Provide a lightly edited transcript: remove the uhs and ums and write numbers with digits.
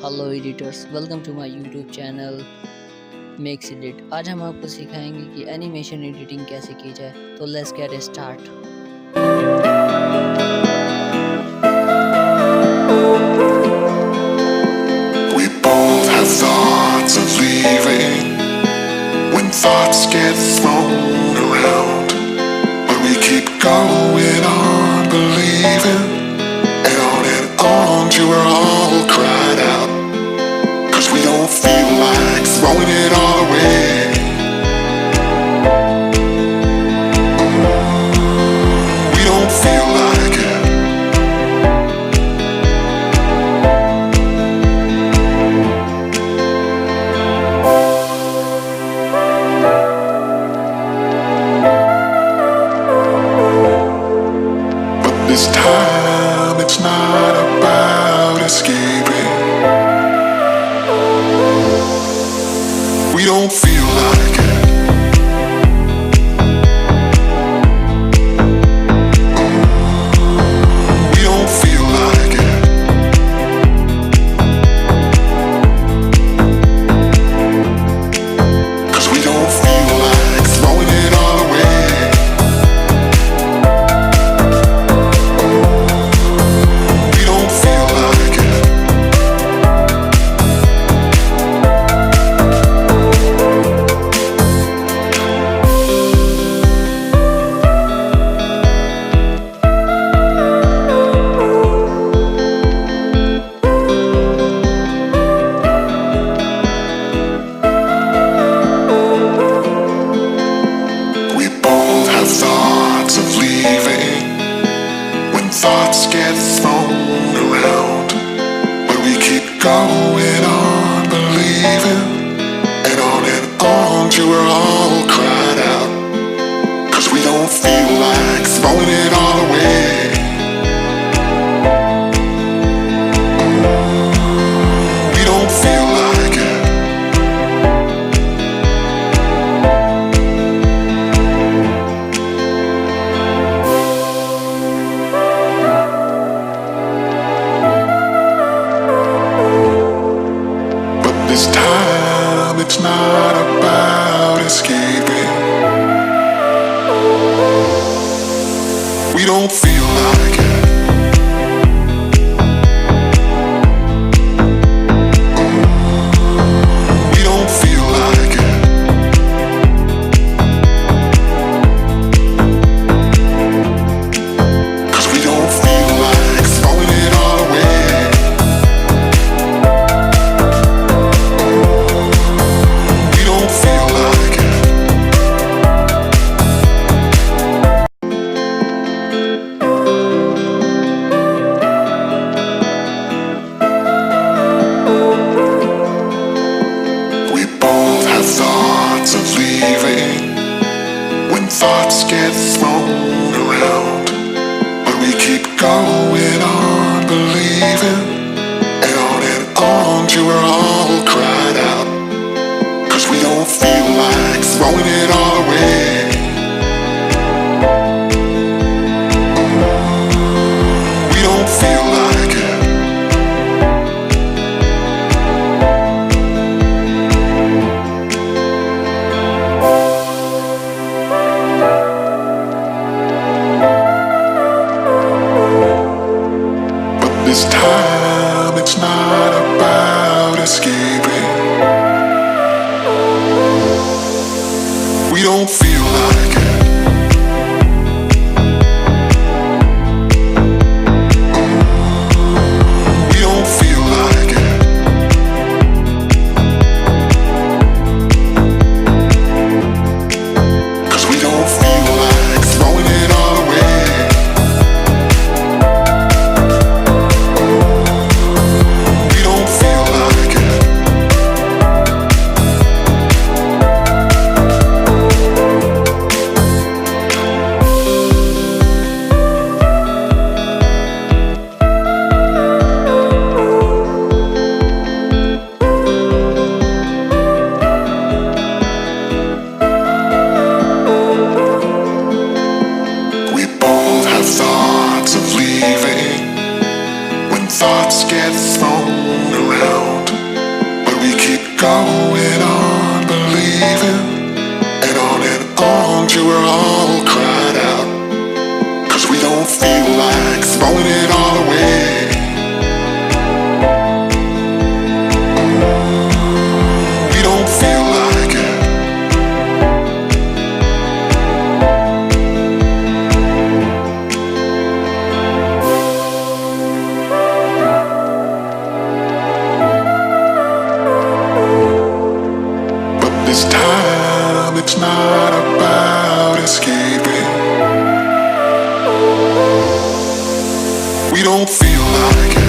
Hello editors, welcome to my YouTube channel Max edit. आज हम आपको सिखाएंगे कि एनिमेशन एडिटिंग कैसे की जाए। तो let's get start. We both have thoughts of leaving when thoughts get thrown around, but we keep going on believing, and on till we're all cried out, 'cause we don't feel like throwing it all away. We don't feel like it. This time it's not about escaping. We don't feel like it. We don't feel like it. 'Cause we don't feel like throwing it all away. We don't feel like it. We both have thoughts of leaving when thoughts get thrown around, but we keep going on believing, and on till we're all cried out, 'cause we don't feel like throwing it all away. We don't feel like it. But this time it's not about escaping. We don't feel like it. We don't feel like it. 'Cause we don't feel like throwing it all away. We don't feel like it. We both have thoughts of leaving when thoughts get thrown around, but we keep going on believing, and on till we're all cried out, 'cause we don't feel like throwing it all away. We don't feel like it. But this time it's not about escaping. We don't feel like it. We don't feel like it. 'Cause we don't feel like throwing it all away. We don't feel like it. not about escaping. We don't feel like it.